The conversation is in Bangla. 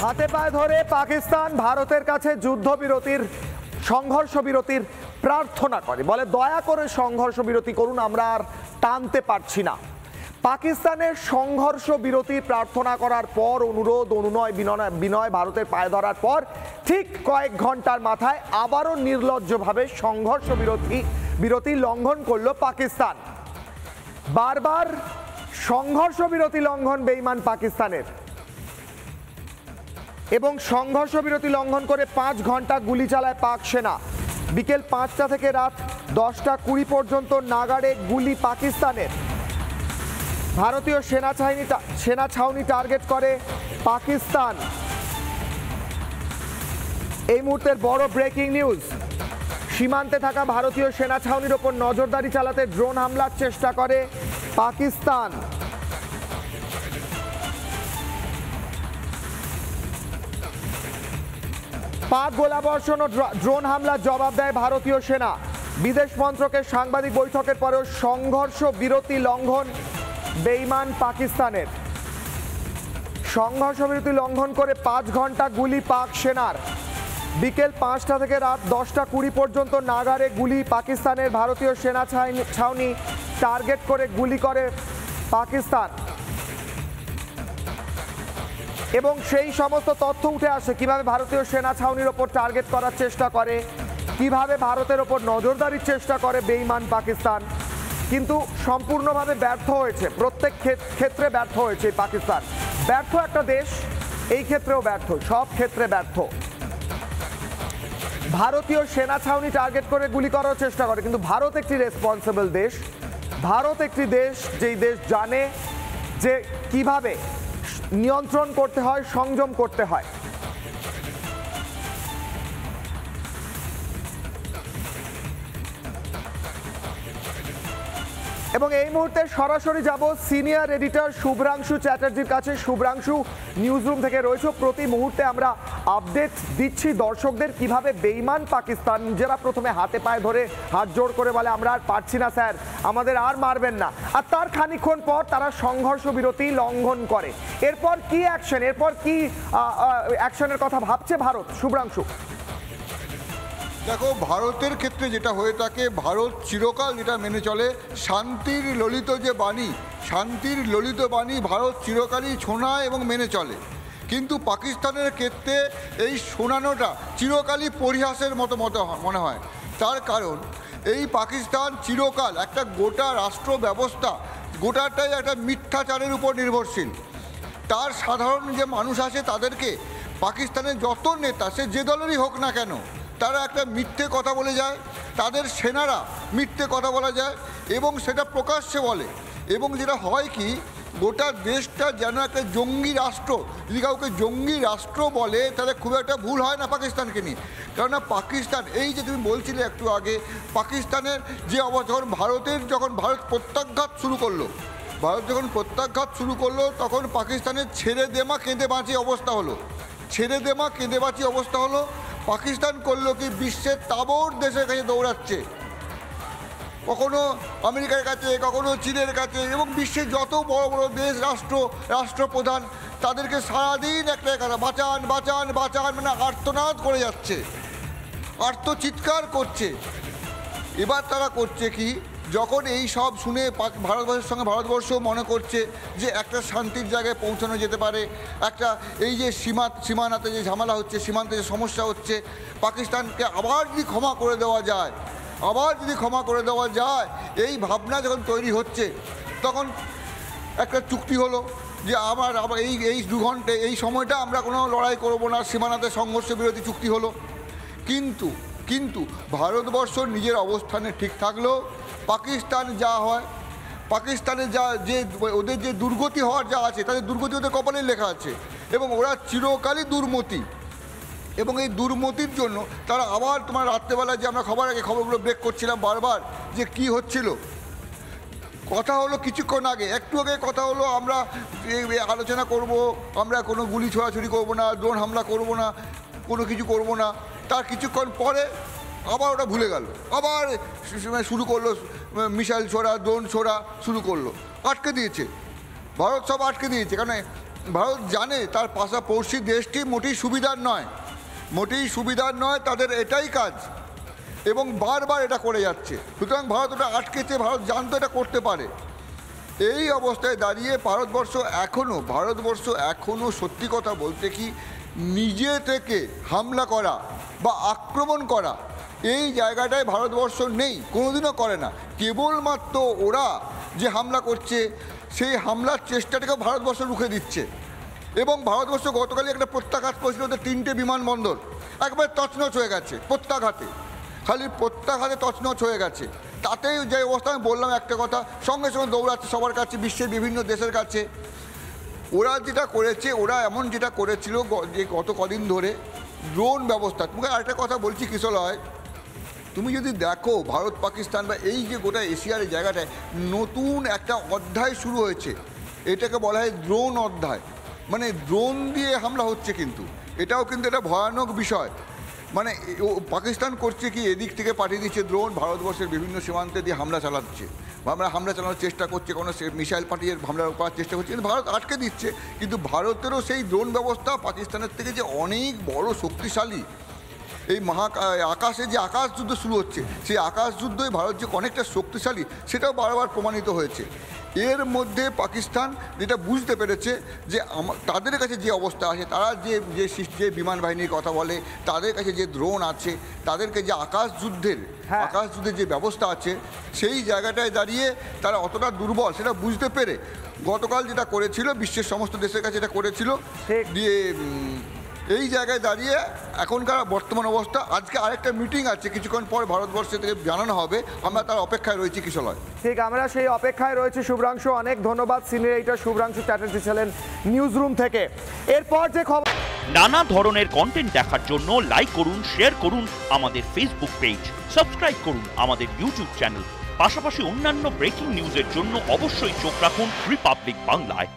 হাতে পায়ে ধরে পাকিস্তান ভারতের কাছে যুদ্ধবিরতির সংঘর্ষ বিরতির প্রার্থনা করে, বলে দয়া করে সংঘর্ষ বিরতি করুন, আমরা আর টানতে পারছি না। পাকিস্তানের সংঘর্ষ বিরতি প্রার্থনা করার পর অনুরোধ বিনয় ভারতের পায়ে ধরার পর ঠিক কয়েক ঘন্টার মাথায় আবারও নির্লজ্জভাবে সংঘর্ষ বিরতি লঙ্ঘন করল পাকিস্তান। বারবার সংঘর্ষ বিরতি লঙ্ঘন বেঈমান পাকিস্তানের, এবং সংঘর্ষ বিরতি লঙ্ঘন করে 5 ঘন্টা গুলি চালায় পাক সেনা। বিকেল 5টা থেকে রাত 10টা 20 পর্যন্ত নাগাড়ে গুলি পাকিস্তানের। ভারতীয় সেনা ছাউনি টার্গেট করে পাকিস্তান। এই মুহূর্তের বড় ব্রেকিং নিউজ, সীমান্তে থাকা ভারতীয় সেনা ছাউনির ওপর নজরদারি চালাতে ড্রোন হামলার চেষ্টা করে পাকিস্তান। পাক গোলাবর্ষণ ও ড্রোন হামলার জবাব দেয় ভারতীয় সেনা। বিদেশ মন্ত্রকের সাংবাদিক বৈঠকের পরেও সংঘর্ষ বিরতি লঙ্ঘন বেঈমান পাকিস্তানের। সংঘর্ষ বিরতি লঙ্ঘন করে 5 ঘন্টা গুলি পাক সেনার। বিকেল 5টা থেকে রাত 10টা 20 পর্যন্ত নাগাড়ে গুলি পাকিস্তানের। ভারতীয় সেনা ছাউনি টার্গেট করে গুলি করে পাকিস্তান, এবং সেই সমস্ত তথ্য উঠে আসে কিভাবে ভারতীয় সেনা ছাউনির ওপর টার্গেট করার চেষ্টা করে, কিভাবে ভারতের ওপর নজরদারির চেষ্টা করে বেঈমান পাকিস্তান। কিন্তু সম্পূর্ণভাবে ব্যর্থ হয়েছে, প্রত্যেক ক্ষেত্রে ব্যর্থ হয়েছে পাকিস্তান। ব্যর্থ একটা দেশ, এই ক্ষেত্রেও ব্যর্থ, সব ক্ষেত্রে ব্যর্থ। ভারতীয় সেনা ছাউনি টার্গেট করে গুলি করার চেষ্টা করে, কিন্তু ভারত একটি রেসপন্সিবল দেশ। ভারত একটি দেশ যেই দেশ জানে যে কিভাবে নিয়ন্ত্রণ করতে হয়, সংযম করতে হয়। এবং এই মুহূর্তে সরাসরি যাব সিনিয়র এডিটর শুভ্রাংশু চ্যাটার্জির কাছে। শুভ্রাংশু, নিউজরুম থেকে রয়েছে। প্রতি মুহূর্তে আমরা আপডেট দিচ্ছি দর্শকদের কিভাবে বেঈমান পাকিস্তান নিজেরা প্রথমে হাতে পায়ে ধরে হাত জোড় করে বলে আমরা আর পারছি না স্যার, আমাদের আর মারবেন না, আর তার খানিকক্ষণ পর তারা সংঘর্ষ বিরতি লঙ্ঘন করে। এরপর কি অ্যাকশন, এরপর কি অ্যাকশনের কথা ভাবছে ভারত? শুভ্রাংশু, দেখো, ভারতের ক্ষেত্রে যেটা হয়ে থাকে, ভারত চিরকাল যেটা মেনে চলে, শান্তির ললিত যে বাণী, শান্তির ললিত বাণী ভারত চিরকালই শোনায় এবং মেনে চলে। কিন্তু পাকিস্তানের ক্ষেত্রে এই শোনানোটা চিরকালই পরিহাসের মতো মনে হয়। তার কারণ এই পাকিস্তান চিরকাল একটা গোটা রাষ্ট্র ব্যবস্থা, গোটাটাই একটা মিথ্যাচারের উপর নির্ভরশীল। তার সাধারণ যে মানুষ আছে তাদেরকে পাকিস্তানের যত নেতা, সে যে দলেরই হোক না কেন, তারা একটা মিথ্যে কথা বলে যায়, তাদের সেনারা মিথ্যে কথা বলা যায় এবং সেটা প্রকাশ্যে বলে। এবং যেটা হয় কি, গোটা দেশটা যেন একটা জঙ্গি রাষ্ট্র। যদি কাউকে জঙ্গি রাষ্ট্র বলে তাহলে খুব একটা ভুল হয় না পাকিস্তানকে নিয়ে। কেননা পাকিস্তান, এই যে তুমি বলছিলে একটু আগে, পাকিস্তানের যে যখন ভারত প্রত্যাঘাত শুরু করলো, তখন পাকিস্তানের ছেড়ে দেমা কেঁদে বাঁচি অবস্থা হলো। পাকিস্তান করলো কি, বিশ্বের তাবড় দেশের কাছে দৌড়াচ্ছে, কখনো আমেরিকার কাছে, কখনো চীনের কাছে, এবং বিশ্বের যত বড় বড় দেশ, রাষ্ট্রপ্রধান, তাদেরকে সারাদিন একটা কথা বাঁচান বাঁচান বাঁচান, মানে আর্তনাদ করে যাচ্ছে, আর্তচিৎকার করছে। এবার তারা করছে কি, যখন এই সব শুনে ভারতবর্ষের সঙ্গে ভারতবর্ষ মনে করছে যে একটা শান্তির জায়গায় পৌঁছানো যেতে পারে, একটা এই যে সীমানাতে যে ঝামেলা হচ্ছে, সীমান্তে যে সমস্যা হচ্ছে, পাকিস্তানকে আবার যদি ক্ষমা করে দেওয়া যায়, এই ভাবনা যখন তৈরি হচ্ছে, তখন একটা চুক্তি হলো যে আবার এই 2 ঘন্টা এই সময়টা আমরা কোনো লড়াই করব না, সীমানাতে সংঘর্ষ বিরতি চুক্তি হলো। কিন্তু ভারতবর্ষ নিজের অবস্থানে ঠিক থাকলেও পাকিস্তান যা হয়, পাকিস্তানের যে ওদের যে দুর্গতি হওয়ার যা আছে, তাদের দুর্গতি ওদের কপালেই লেখা আছে, এবং ওরা চিরকালই দুর্মতি। এবং এই দুর্মতির জন্য তারা আবার তোমার রাত্রেবেলায় যে আমরা খবরগুলো ব্রেক করছিলাম বারবার, যে কি হচ্ছিল, কথা হলো কিছুক্ষণ আগে, একটু আগে কথা হলো আমরা আলোচনা করব, আমরা কোনো গুলি ছোড়াছুড়ি করবো না, ড্রোন হামলা করব না, কোনো কিছু করব না। তার কিছুক্ষণ পরে আবার ওটা ভুলে গেল, আবার শুরু করলো মিসাইল ছোড়া, ড্রোন ছোড়া শুরু করলো। আটকে দিয়েছে ভারত, সব আটকে দিয়েছে। কারণ ভারত জানে তার পাশাপড়শি দেশটি মোটেই সুবিধার নয়, তাদের এটাই কাজ এবং বারবার এটা করে যাচ্ছে। সুতরাং ভারত ওটা আটকেছে, ভারত জানতো এটা করতে পারে। এই অবস্থায় দাঁড়িয়ে ভারতবর্ষ এখনও সত্যি কথা বলতে কি নিজে থেকে হামলা করা বা আক্রমণ করা এই জায়গাটায় ভারতবর্ষ নেই, কোনোদিনও করে না। কেবলমাত্র ওরা যে হামলা করছে সেই হামলার চেষ্টাটাকে ভারতবর্ষ রুখে দিচ্ছে। এবং ভারতবর্ষ গতকালই একটা প্রত্যাঘাত করেছিল, ওদের 3টে বিমানবন্দর একবার তছনছ হয়ে গেছে প্রত্যাঘাতে তছনছ হয়ে গেছে। তাতেই যে অবস্থা আমি বললাম একটা কথা, সঙ্গে সঙ্গে দৌড়াচ্ছে সবার কাছে, বিশ্বের বিভিন্ন দেশের কাছে। ওরা যেটা করেছিল যে গত কদিন ধরে ড্রোন ব্যবস্থা। তোমাকে আরেকটা কথা বলছি কিশলয়, তুমি যদি দেখো ভারত পাকিস্তান বা এই যে গোটা এশিয়ার জায়গাটায় নতুন একটা অধ্যায় শুরু হয়েছে, এটাকে বলা হয় ড্রোন অধ্যায়। মানে ড্রোন দিয়ে হামলা হচ্ছে, কিন্তু এটাও কিন্তু একটা ভয়ানক বিষয়। মানে পাকিস্তান করছে কি, এদিক থেকে পাঠিয়ে দিচ্ছে ড্রোন, ভারতবর্ষের বিভিন্ন সীমান্তে দিয়ে হামলা চালাচ্ছে, হামলা চালানোর চেষ্টা করছে, কোনো মিসাইল পাঠিয়ে হামলা করার চেষ্টা করছে, কিন্তু ভারত আটকে দিচ্ছে। কিন্তু ভারতেরও সেই ড্রোন ব্যবস্থা পাকিস্তানের থেকে যে অনেক বড় শক্তিশালী, এই আকাশে যে আকাশ যুদ্ধ শুরু হচ্ছে, সেই আকাশ যুদ্ধই ভারত যে অনেকটা শক্তিশালী সেটাও বারবার প্রমাণিত হয়েছে। এর মধ্যে পাকিস্তান যেটা বুঝতে পেরেছে যে তাদের কাছে যে অবস্থা আছে, তারা যে বিমান বাহিনীর কথা বলে, তাদের কাছে যে ড্রোন আছে, তাদেরকে যে আকাশ যুদ্ধের যে ব্যবস্থা আছে, সেই জায়গাটায় দাঁড়িয়ে তারা অতটা দুর্বল সেটা বুঝতে পেরে গতকাল যেটা করেছিল, বিশ্বের সমস্ত দেশের কাছে এটা করেছিল দিয়ে এই জায়গায় দাঁড়িয়ে এখনকার বর্তমান অবস্থা। আজকে আরেকটা মিটিং আছে, কিছুক্ষণ পর ভারতবর্ষ থেকে জানানো হবে, আমরা তার অপেক্ষায় রয়েছি কিশলয়। ঠিক, আমরা সেই অপেক্ষায় রয়েছি শুভ্রাংশু। অনেক ধন্যবাদ। সিনিয়র এডিটর শুভ্রাংশু চ্যাটার্জি ছিলেন নিউজ রুম থেকে। এরপর যে খবর, নানা ধরনের কন্টেন্ট দেখার জন্য লাইক করুন, শেয়ার করুন আমাদের ফেসবুক পেজ, সাবস্ক্রাইব করুন আমাদের ইউটিউব চ্যানেল। পাশাপাশি অন্যান্য ব্রেকিং নিউজের জন্য অবশ্যই চোখ রাখুন রিপাবলিক বাংলায়।